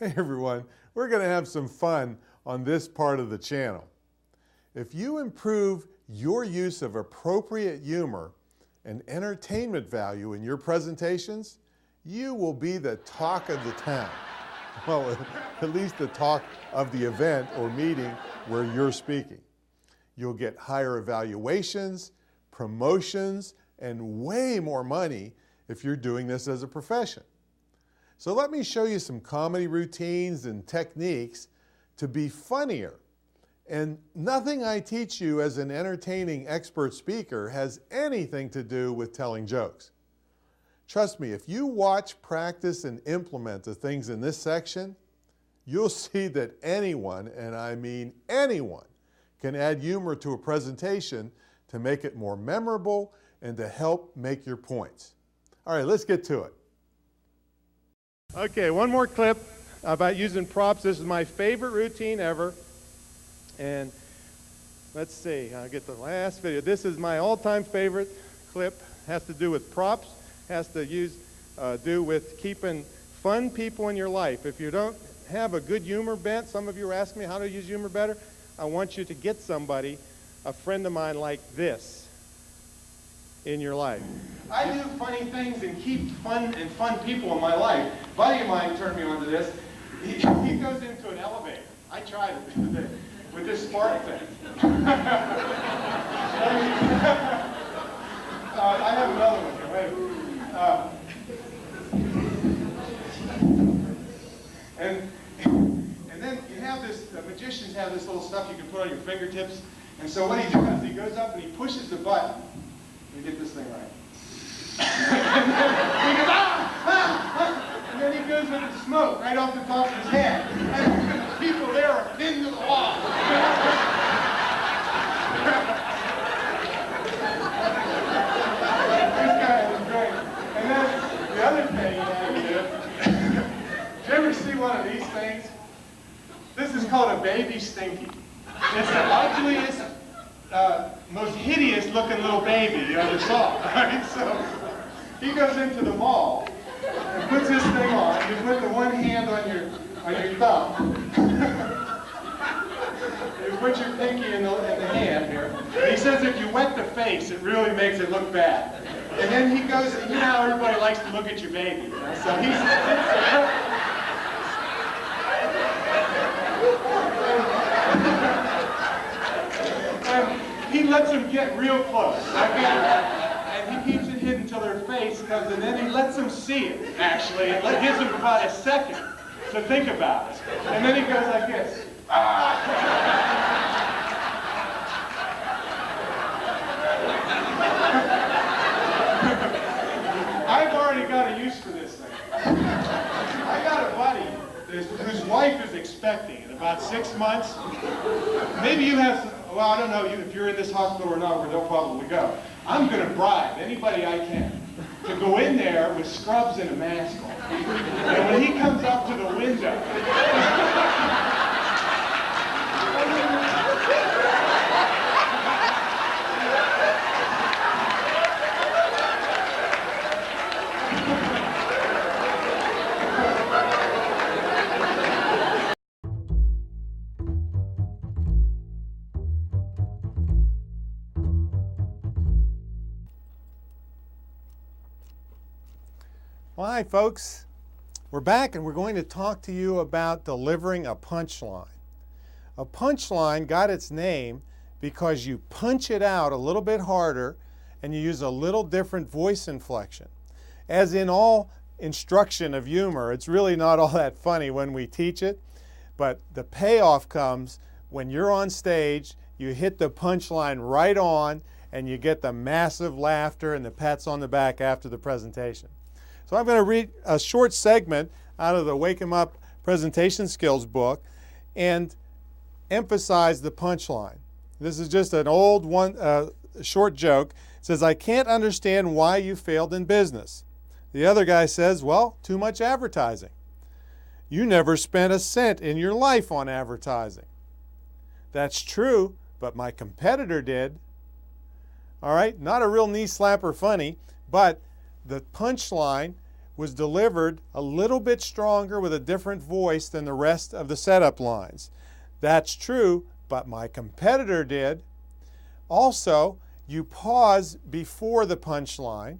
Hey everyone, we're going to have some fun on this part of the channel. If you improve your use of appropriate humor and entertainment value in your presentations, you will be the talk of the town. Well, at least the talk of the event or meeting where you're speaking. You'll get higher evaluations, promotions, and way more money if you're doing this as a profession. So let me show you some comedy routines and techniques to be funnier. And nothing I teach you as an entertaining expert speaker has anything to do with telling jokes. Trust me, if you watch, practice, and implement the things in this section, you'll see that anyone, and I mean anyone, can add humor to a presentation to make it more memorable and to help make your points. All right, let's get to it. Okay, one more clip about using props. This is my favorite routine ever. And let's see, I'll get the last video. This is my all-time favorite clip. Has to do with props. Has to do with keeping fun people in your life. If you don't have a good humor bent, some of you are asking me how to use humor better. I want you to get somebody, a friend of mine like this, in your life. I do funny things and keep fun people in my life. A buddy of mine turned me onto this. He goes into an elevator. I tried it with this spark thing. I have another one here. Wait. And then you have this. The magicians have this little stuff you can put on your fingertips. And so what he does, he goes up and he pushes the button. Let me get this thing right. And then he goes, and then he goes with the smoke right off the top of his head. And the people there are pinned to the wall. This guy is great. And then the other thing you have to do, did you ever see one of these things? This is called a baby stinky. It's the ugliest, most hideous looking little baby you ever saw. Right? So he goes into the mall and puts this thing on. You put the one hand on your thumb. You put your pinky in the hand here. And he says if you wet the face, it really makes it look bad. And then he goes, you know how everybody likes to look at your baby. So he he lets them get real close, and he keeps it hidden until their face comes, and then he lets them see it, actually. It gives them about a second to think about it. And then he goes like this. I've already got a use for this thing. I got a buddy whose wife is expecting in about 6 months. Maybe you have some. Well, I don't know if you're in this hospital or not, where they'll probably go. I'm going to bribe anybody I can to go in there with scrubs and a mask on. And when he comes up to the window, well, hi folks, we're back and we're going to talk to you about delivering a punchline. A punchline got its name because you punch it out a little bit harder and you use a little different voice inflection. As in all instruction of humor, it's really not all that funny when we teach it, but the payoff comes when you're on stage, you hit the punchline right on and you get the massive laughter and the pats on the back after the presentation. So I'm going to read a short segment out of the Wake 'em Up Presentation Skills book and emphasize the punchline. This is just an old short joke. It says, I can't understand why you failed in business. The other guy says, well, too much advertising. You never spent a cent in your life on advertising. That's true, but my competitor did. All right, not a real knee slapper funny, but the punchline was delivered a little bit stronger with a different voice than the rest of the setup lines. That's true, but my competitor did. Also, you pause before the punchline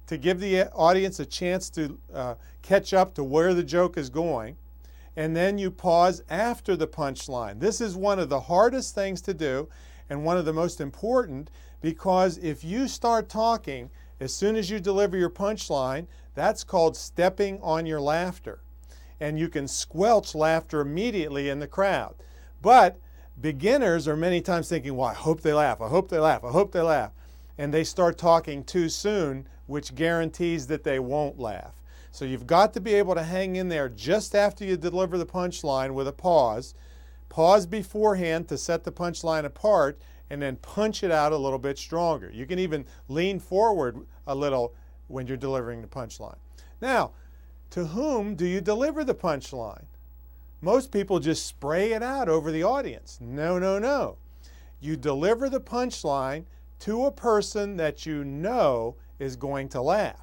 to give the audience a chance to catch up to where the joke is going. And then you pause after the punchline. This is one of the hardest things to do and one of the most important, because if you start talking as soon as you deliver your punchline, that's called stepping on your laughter. And you can squelch laughter immediately in the crowd. But beginners are many times thinking, well, I hope they laugh, I hope they laugh, I hope they laugh. And they start talking too soon, which guarantees that they won't laugh. So you've got to be able to hang in there just after you deliver the punchline with a pause. Pause beforehand to set the punchline apart, and then punch it out a little bit stronger. You can even lean forward a little when you're delivering the punchline. Now, to whom do you deliver the punchline? Most people just spray it out over the audience. No, no, no. You deliver the punchline to a person that you know is going to laugh.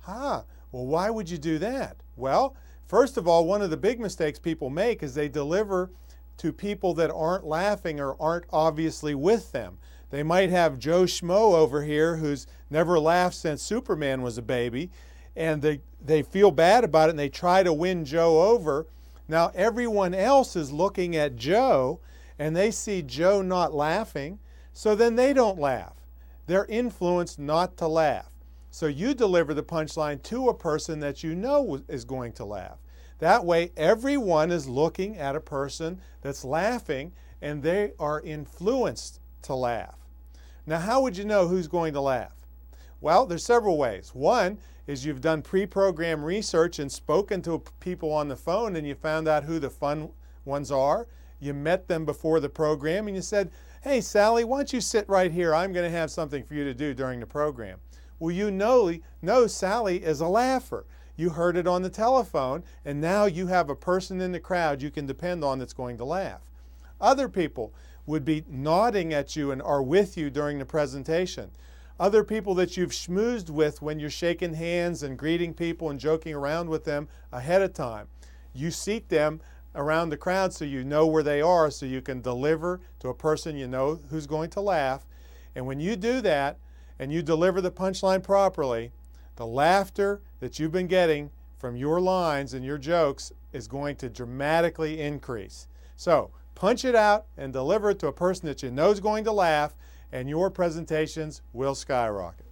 Well, why would you do that? Well, first of all, one of the big mistakes people make is they deliver to people that aren't laughing or aren't obviously with them. They might have Joe Schmo over here who's never laughed since Superman was a baby, and they feel bad about it and they try to win Joe over. Now everyone else is looking at Joe and they see Joe not laughing, so then they don't laugh. They're influenced not to laugh. So you deliver the punchline to a person that you know is going to laugh. That way everyone is looking at a person that's laughing and they are influenced to laugh. Now how would you know who's going to laugh? Well, there's several ways. One is you've done pre-programmed research and spoken to people on the phone and you found out who the fun ones are. You met them before the program and you said, hey Sally, why don't you sit right here? I'm going to have something for you to do during the program. Well, you know Sally is a laugher. You heard it on the telephone, and now you have a person in the crowd you can depend on that's going to laugh. Other people would be nodding at you and are with you during the presentation. Other people that you've schmoozed with when you're shaking hands and greeting people and joking around with them ahead of time. You seat them around the crowd so you know where they are, so you can deliver to a person you know who's going to laugh. And when you do that, and you deliver the punchline properly, the laughter that you've been getting from your lines and your jokes is going to dramatically increase. So punch it out and deliver it to a person that you know is going to laugh, and your presentations will skyrocket.